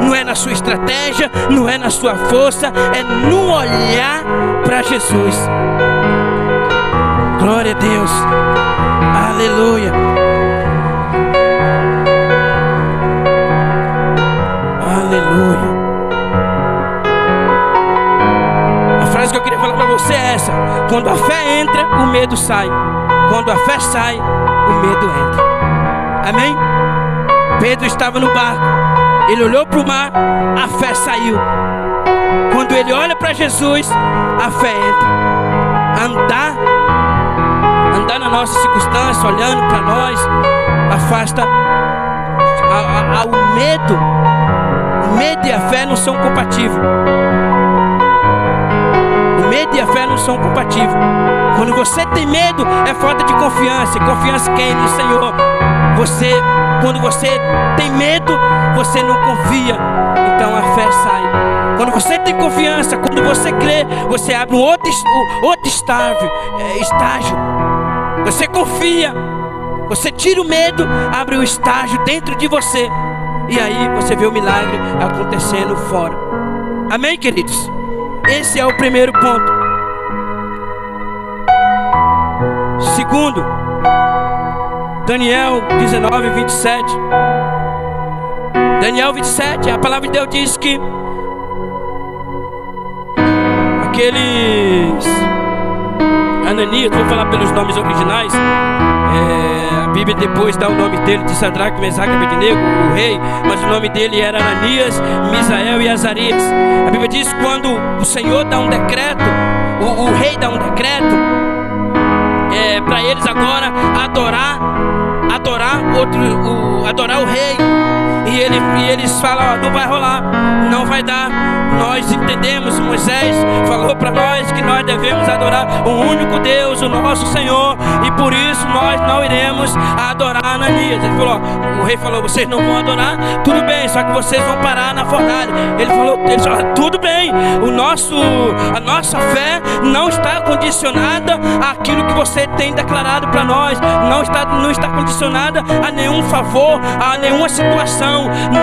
Não é na sua estratégia, não é na sua força, é no olhar para Jesus. Glória a Deus. Aleluia. Aleluia. A frase que eu queria falar para você é essa: quando a fé entra, o medo sai. Quando a fé sai, o medo entra. Amém? Pedro estava no barco, ele olhou para o mar, a fé saiu. Quando ele olha para Jesus, a fé entra. Andar na nossa circunstância, olhando para nós, afasta o medo. O medo e a fé não são compatíveis. O medo e a fé não são compatíveis. Quando você tem medo, é falta de confiança. Confiança quem? No Senhor. Quando você tem medo, você não confia. Então a fé sai. Quando você tem confiança, quando você crê, você abre um outro estágio. Você confia. Você tira o medo, abre um estágio dentro de você. E aí você vê o milagre acontecendo fora. Amém, queridos? Esse é o primeiro ponto. Segundo, Daniel 19:27. Daniel 27, a palavra de Deus diz que aqueles Ananias, vou falar pelos nomes originais, a Bíblia depois dá o nome dele de Sadraque, Mesaque e Abednego, o rei, mas o nome dele era Ananias, Misael e Azarias. A Bíblia diz que quando o Senhor dá um decreto, o rei dá um decreto, para eles agora adorar o rei. E eles falam: não vai rolar, não vai dar. Nós entendemos, Moisés falou para nós que nós devemos adorar o único Deus, o nosso Senhor, e por isso nós não iremos adorar Ananias. O rei falou: vocês não vão adorar? Tudo bem, só que vocês vão parar na fornalha. Ele falou: tudo bem, a nossa fé não está condicionada àquilo que você tem declarado para nós, não está condicionada a nenhum favor, a nenhuma situação.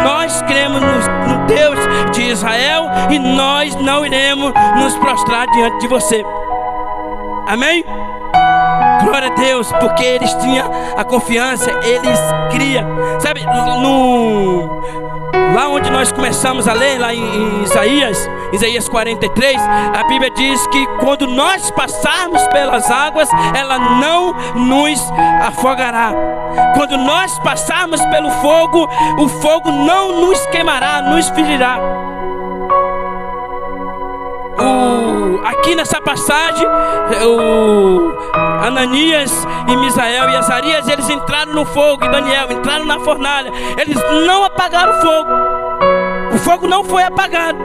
Nós cremos no Deus de Israel e nós não iremos nos prostrar diante de você. Amém? Glória a Deus, porque eles tinham a confiança, eles criam. Sabe, lá onde nós começamos a ler, lá em Isaías 43, a Bíblia diz que quando nós passarmos pelas águas, ela não nos afogará. Quando nós passarmos pelo fogo, o fogo não nos queimará, nos ferirá. aqui nessa passagem, Ananias e Misael e Azarias, eles entraram no fogo, e Daniel entraram na fornalha. Eles não apagaram o fogo. O fogo não foi apagado,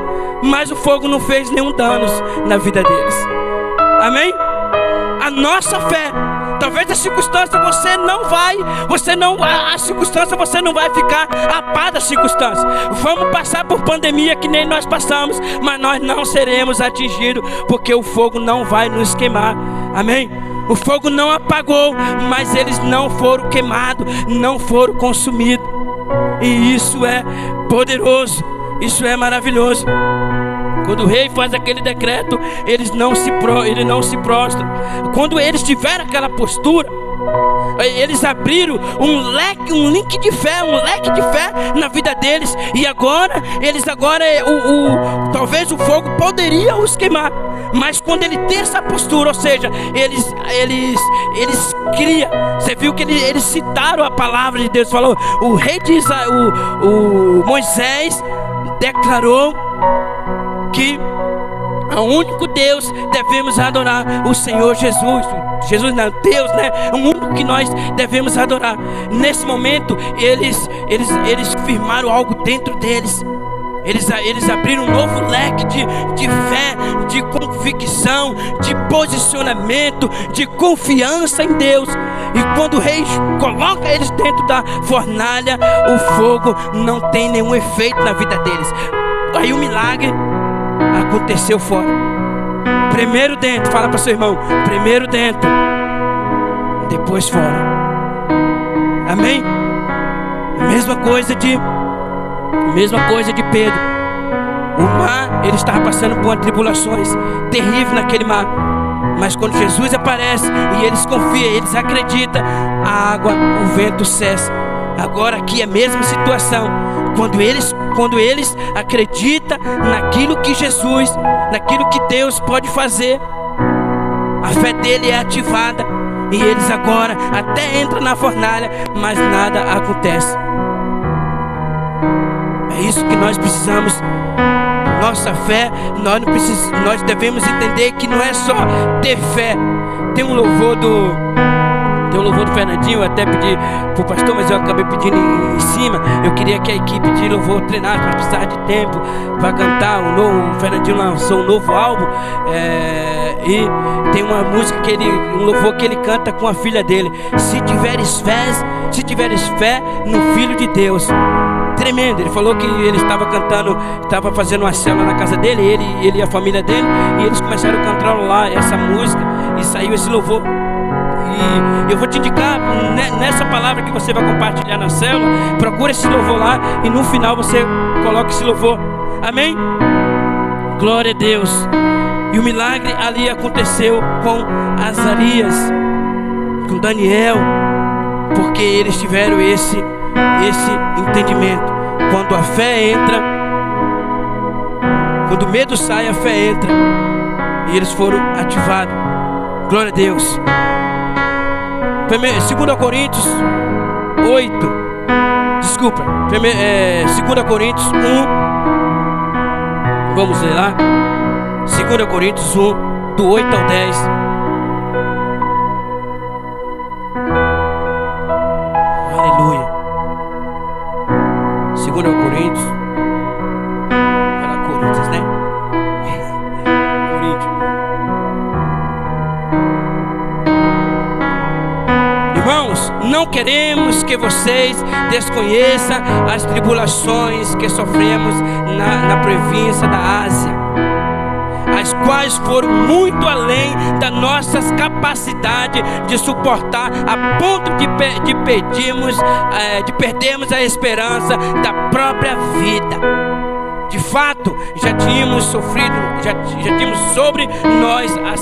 mas o fogo não fez nenhum dano na vida deles. Amém? A nossa fé, talvez a circunstância você não vai ficar a par da circunstância. Vamos passar por pandemia que nem nós passamos, mas nós não seremos atingidos, porque o fogo não vai nos queimar. Amém? O fogo não apagou, mas eles não foram queimados, não foram consumidos. E isso é poderoso, isso é maravilhoso. Quando o rei faz aquele decreto, ele não se prostra. Quando eles tiveram aquela postura, eles abriram um leque de fé na vida deles. E agora, talvez o fogo poderia os queimar, mas quando ele tem essa postura, ou seja, eles criam. Você viu que eles citaram a palavra de Deus. Falou, o rei de Israel, o Moisés declarou que o único Deus devemos adorar, o Senhor Jesus. Jesus não, Deus, né? O único que nós devemos adorar. Nesse momento, eles firmaram algo dentro deles. Eles abriram um novo leque de fé, de convicção, de posicionamento, de confiança em Deus. E quando o rei coloca eles dentro da fornalha, o fogo não tem nenhum efeito na vida deles. Aí o milagre aconteceu fora. Primeiro dentro, fala para seu irmão, primeiro dentro, depois fora. Amém? Mesma coisa de Pedro. O mar, ele estava passando por tribulações terríveis naquele mar. Mas quando Jesus aparece e eles confiam, eles acreditam, a água, o vento cessa. Agora aqui é a mesma situação. Quando eles acreditam naquilo que Jesus, naquilo que Deus pode fazer, a fé dele é ativada. E eles agora até entram na fornalha, mas nada acontece. É isso que nós precisamos. Nossa fé, nós devemos entender que não é só ter fé. Tem um louvor do Fernandinho, eu até pedi pro pastor, mas eu acabei pedindo em cima. Eu queria que a equipe de louvor treinasse, mas precisava de tempo para cantar. O Fernandinho lançou um novo álbum, e tem uma música um louvor que ele canta com a filha dele. Se tiveres fé no Filho de Deus. Tremendo. Ele falou que ele estava cantando, estava fazendo uma célula na casa dele, ele e a família dele, e eles começaram a cantar lá essa música e saiu esse louvor. E eu vou te indicar nessa palavra que você vai compartilhar na célula. Procura esse louvor lá e no final você coloca esse louvor. Amém? Glória a Deus. E o milagre ali aconteceu com Azarias, com Daniel, porque eles tiveram esse entendimento. Quando a fé entra, quando o medo sai, a fé entra, e eles foram ativados. Glória a Deus. 2 Coríntios 8, desculpa, 2 Coríntios 1, vamos ler lá, 2 Coríntios 1, do 8 ao 10. Aleluia. 2 Coríntios, fala Coríntios, né? Coríntios. Irmãos, não queremos que vocês desconheçam as tribulações que sofremos na província da Ásia, as quais foram muito além das nossas capacidades de suportar, a ponto de perdermos a esperança da própria vida. De fato, já tínhamos sobre nós a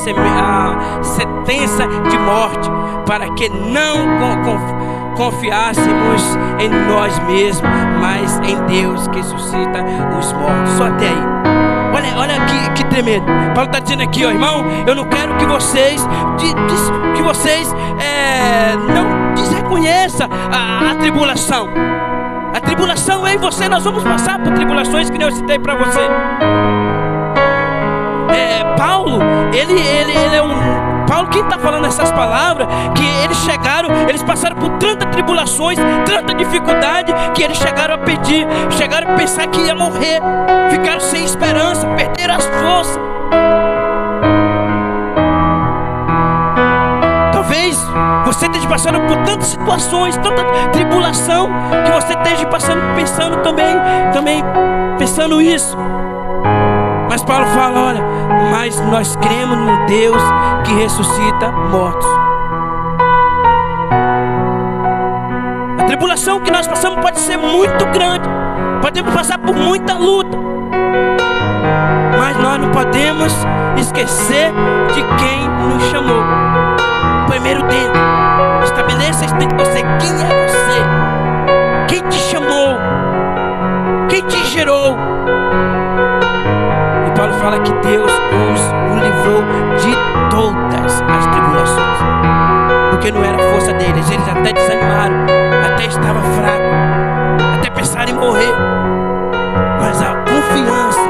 sentença de morte, para que não confiássemos em nós mesmos, mas em Deus que ressuscita os mortos. Só até aí. Olha que tremendo. Paulo está dizendo aqui, ó, irmão, eu não quero que vocês não desreconheçam a tribulação. A tribulação é em você. Nós vamos passar por tribulações que eu citei para você. Paulo, ele é Paulo, quem está falando essas palavras, que eles passaram por tanta tribulações, tanta dificuldade, que eles chegaram a pensar que ia morrer, ficaram sem esperança, perderam as forças. Talvez você esteja passando por tantas situações, tanta tribulação, que você esteja pensando também pensando isso. Mas Paulo fala, olha, mas nós cremos no Deus que ressuscita mortos. A tribulação que nós passamos pode ser muito grande, podemos passar por muita luta, mas nós não podemos esquecer de quem nos chamou. Primeiro dentro, estabeleça isso dentro de você. Quem é você? Quem te chamou? Quem te gerou? E Paulo fala que Deus o livrou de todas as tribulações, porque não era a força deles. Eles até desanimaram, até estavam fracos, até pensaram em morrer, mas a confiança,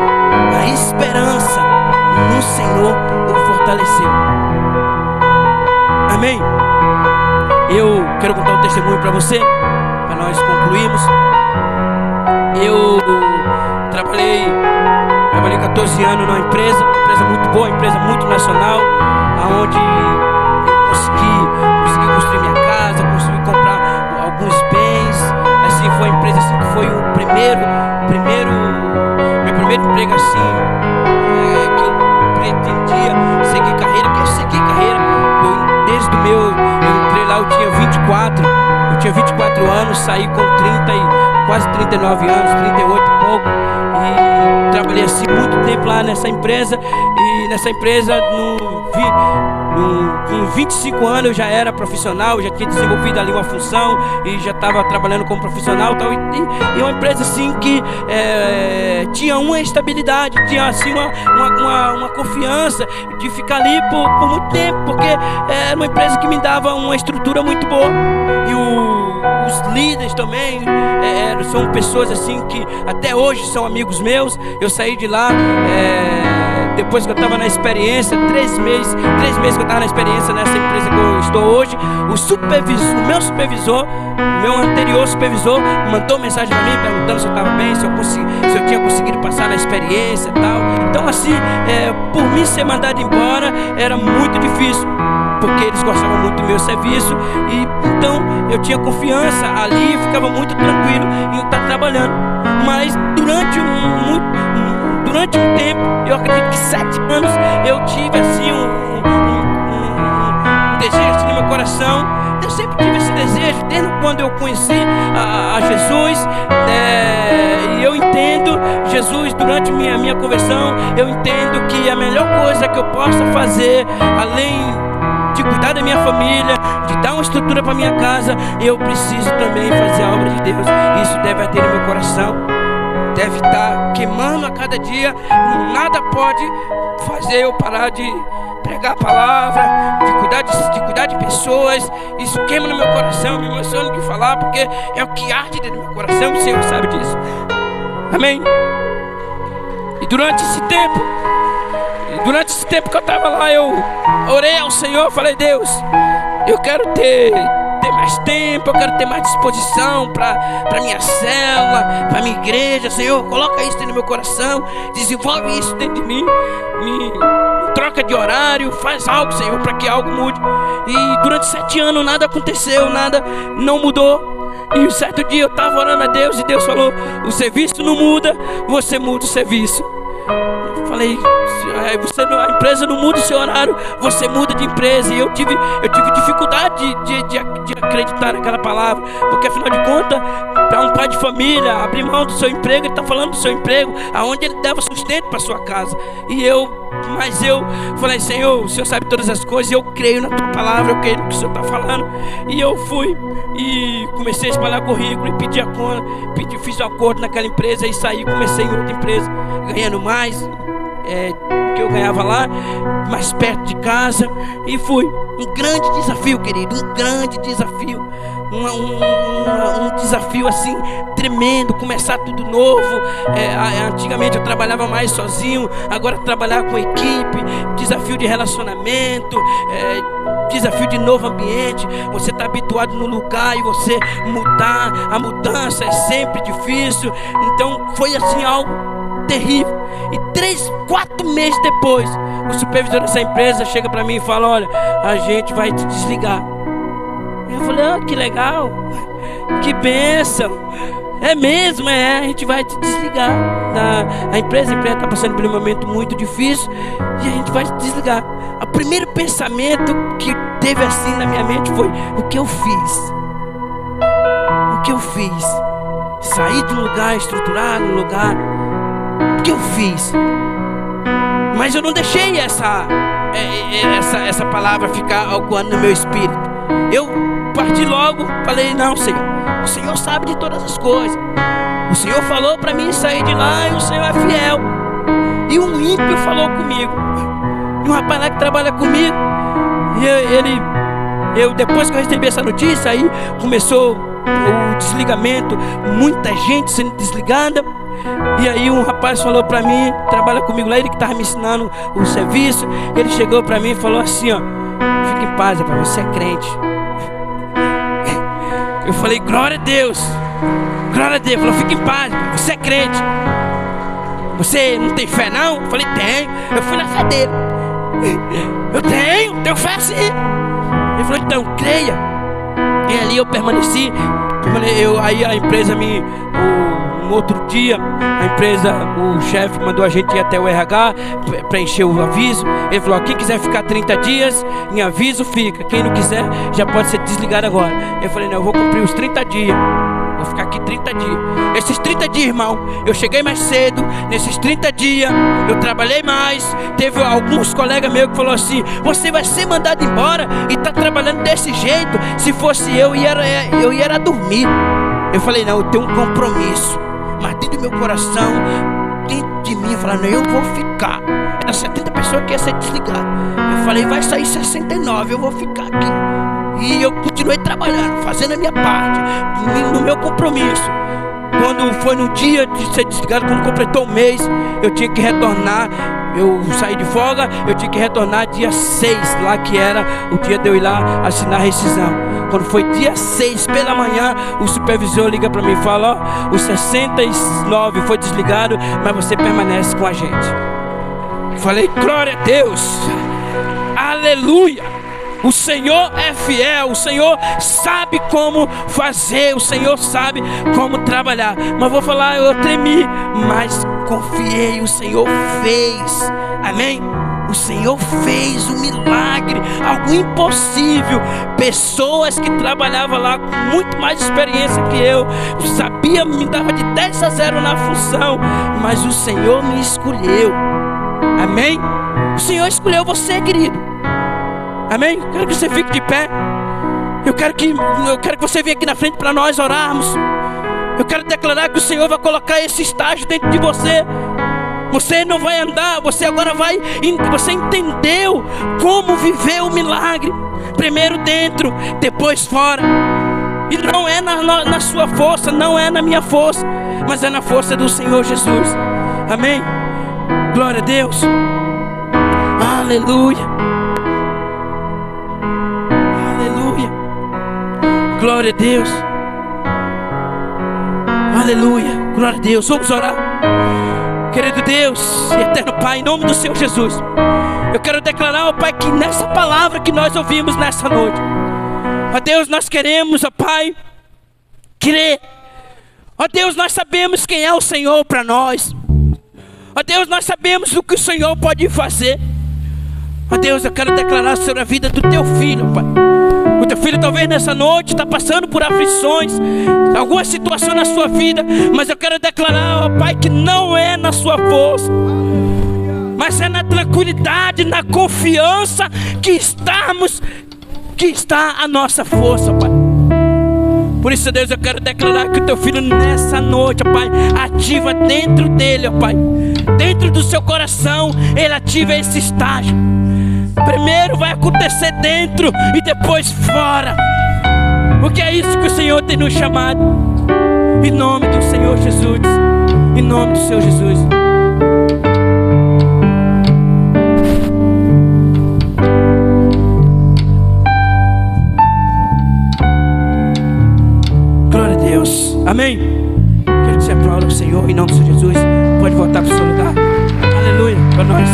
a esperança no Senhor o fortaleceu. Amém? Eu quero contar um testemunho para você, para nós concluirmos. Eu trabalhei 14 anos numa empresa muito boa, empresa multinacional, onde eu consegui construir minha casa, consegui comprar alguns bens. Assim, foi uma empresa assim, que foi o meu primeiro emprego assim, que eu pretendia seguir carreira, porque eu segui carreira. Eu entrei lá, eu tinha 24 anos, saí com 30 e quase 39 anos, 38 e pouco, e trabalhei assim muito tempo lá nessa empresa. E nessa empresa, com 25 anos eu já era profissional, já tinha desenvolvido ali uma função e já estava trabalhando como profissional, tal. E uma empresa assim que tinha uma estabilidade, tinha assim uma confiança de ficar ali por muito tempo, porque era uma empresa que me dava uma estrutura muito boa. E os líderes também são pessoas assim que até hoje são amigos meus. Eu saí de lá depois que eu estava na experiência, 3 meses que eu estava na experiência nessa empresa que eu estou hoje. O meu supervisor, meu anterior supervisor, mandou mensagem para mim perguntando se eu estava bem, se eu tinha conseguido passar na experiência e tal. Então assim, por mim ser mandado embora era muito difícil, porque eles gostavam muito do meu serviço, e então eu tinha confiança ali, ficava muito tranquilo em estar trabalhando. Mas durante um tempo, eu acredito que 7 anos, eu tive assim um desejo assim no meu coração. Eu sempre tive esse desejo, desde quando eu conheci a Jesus. E eu entendo, Jesus, durante minha conversão, eu entendo que a melhor coisa que eu possa fazer, além de cuidar da minha família, de dar uma estrutura para minha casa, eu preciso também fazer a obra de Deus. Isso deve arder no meu coração, deve estar queimando a cada dia. Nada pode fazer eu parar de pregar a palavra, de cuidar de pessoas. Isso queima no meu coração, me emociona de falar, porque é o que arde dentro do meu coração. O Senhor sabe disso. Amém? E durante esse tempo que eu estava lá, eu orei ao Senhor, falei: Deus, eu quero ter mais tempo, eu quero ter mais disposição para minha célula, para minha igreja. Senhor, coloca isso dentro do meu coração, desenvolve isso dentro de mim, me troca de horário, faz algo, Senhor, para que algo mude. E durante 7 anos nada aconteceu, nada não mudou. E um certo dia eu estava orando a Deus e Deus falou: o serviço não muda, você muda o serviço. Eu falei: a empresa não muda o seu horário, você muda de empresa. E eu tive dificuldade de acreditar naquela palavra, porque afinal de contas, para um pai de família abrir mão do seu emprego, ele está falando do seu emprego, aonde ele dava sustento para sua casa. Mas eu falei: Senhor, o Senhor sabe todas as coisas, eu creio na tua palavra, eu creio no que o Senhor está falando. E eu fui e comecei a espalhar currículo e pedi a conta, fiz um acordo naquela empresa e saí, comecei em outra empresa, ganhando mais que eu ganhava lá, mais perto de casa. E fui um grande desafio, querido, um grande desafio. um desafio assim tremendo, começar tudo novo. Antigamente eu trabalhava mais sozinho, agora trabalhar com equipe, desafio de relacionamento, desafio de novo ambiente. Você está habituado no lugar e você mudar, a mudança é sempre difícil. Então foi assim algo terrível. E 3, 4 meses depois, o supervisor dessa empresa chega para mim e fala: olha, a gente vai te desligar. Eu falei: que legal, que bênção. É mesmo, a gente vai te desligar. A empresa está passando por um momento muito difícil e a gente vai te desligar. O primeiro pensamento que teve assim na minha mente foi: o que eu fiz? O que eu fiz? Saí de um lugar estruturado, um lugar... O que eu fiz? Mas eu não deixei essa palavra ficar alcoando no meu espírito. Eu parti logo, falei: não, Senhor, o Senhor sabe de todas as coisas. O Senhor falou para mim sair de lá e o Senhor é fiel. E um ímpio falou comigo, e um rapaz lá que trabalha comigo, e eu depois que eu recebi essa notícia, aí começou o desligamento, muita gente sendo desligada. E aí um rapaz falou pra mim, trabalha comigo lá, ele que estava me ensinando o serviço. Ele chegou pra mim e falou assim: ó, fica em paz, rapaz, você é crente. Eu falei: glória a Deus, glória a Deus. Ele falou: fica em paz, você é crente. Você não tem fé não? Eu falei: tenho. Eu fui na fé dele. Eu tenho fé sim. Ele falou: então creia. E ali eu permaneci. Aí a empresa um outro dia, o chefe mandou a gente ir até o RH, preencher o aviso. Ele falou: quem quiser ficar 30 dias em aviso, fica. Quem não quiser, já pode ser desligado agora. Eu falei: não, eu vou cumprir os 30 dias. Vou ficar aqui 30 dias. Esses 30 dias, irmão, eu cheguei mais cedo. Nesses 30 dias, eu trabalhei mais. Teve alguns colegas meus que falaram assim: você vai ser mandado embora e tá trabalhando desse jeito. Se fosse eu ia dormir. Eu falei: não, eu tenho um compromisso. Mas dentro do meu coração, dentro de mim, eu falei: não, eu vou ficar. Era 70 pessoas que ia ser desligado. Eu falei: vai sair 69, eu vou ficar aqui. E eu continuei trabalhando, fazendo a minha parte, no meu compromisso. Quando foi no dia de ser desligado, quando completou um mês, eu tinha que retornar. Eu saí de folga, eu tinha que retornar dia 6, lá que era o dia de eu ir lá assinar a rescisão. Quando foi dia 6 pela manhã, o supervisor liga para mim e fala: ó, o 69 foi desligado, mas você permanece com a gente. Falei: glória a Deus, aleluia. O Senhor é fiel, o Senhor sabe como fazer, o Senhor sabe como trabalhar. Mas vou falar, eu tremi, mas confiei, o Senhor fez, amém? O Senhor fez um milagre, algo impossível. Pessoas que trabalhavam lá com muito mais experiência que eu, sabia, me dava de 10-0 na função, mas o Senhor me escolheu, amém? O Senhor escolheu você, querido. Amém? Quero que você fique de pé. Eu quero que você venha aqui na frente para nós orarmos. Eu quero declarar que o Senhor vai colocar esse estágio dentro de você. Você não vai andar, você agora vai. Você entendeu como viver o milagre. Primeiro dentro, depois fora. E não é na sua força, não é na minha força, mas é na força do Senhor Jesus. Amém? Glória a Deus. Aleluia. Glória a Deus. Aleluia. Glória a Deus. Vamos orar. Querido Deus e eterno Pai, em nome do Senhor Jesus, eu quero declarar, ó Pai, que nessa palavra que nós ouvimos nessa noite, ó Deus, nós queremos, ó Pai, crer. Ó Deus, nós sabemos quem é o Senhor para nós. Ó Deus, nós sabemos o que o Senhor pode fazer. Ó Deus, eu quero declarar sobre a vida do teu filho, Pai. O teu filho talvez nessa noite está passando por aflições, alguma situação na sua vida, mas eu quero declarar, ó Pai, que não é na sua força, mas é na tranquilidade, na confiança que está a nossa força, Pai. Por isso, Deus, eu quero declarar que o teu filho nessa noite, ó Pai, ativa dentro dele, ó Pai, dentro do seu coração, ele ativa esse estágio. Primeiro vai acontecer dentro e depois fora. Porque é isso que o Senhor tem nos chamado. Em nome do Senhor Jesus. Em nome do Senhor Jesus. Glória a Deus. Amém. Quero que você aplaude o Senhor em nome do Senhor Jesus. Pode voltar para o seu lugar. Aleluia. Para nós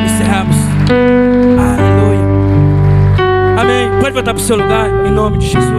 encerrarmos. Aleluia. Amém. Pode voltar para o seu lugar em nome de Jesus.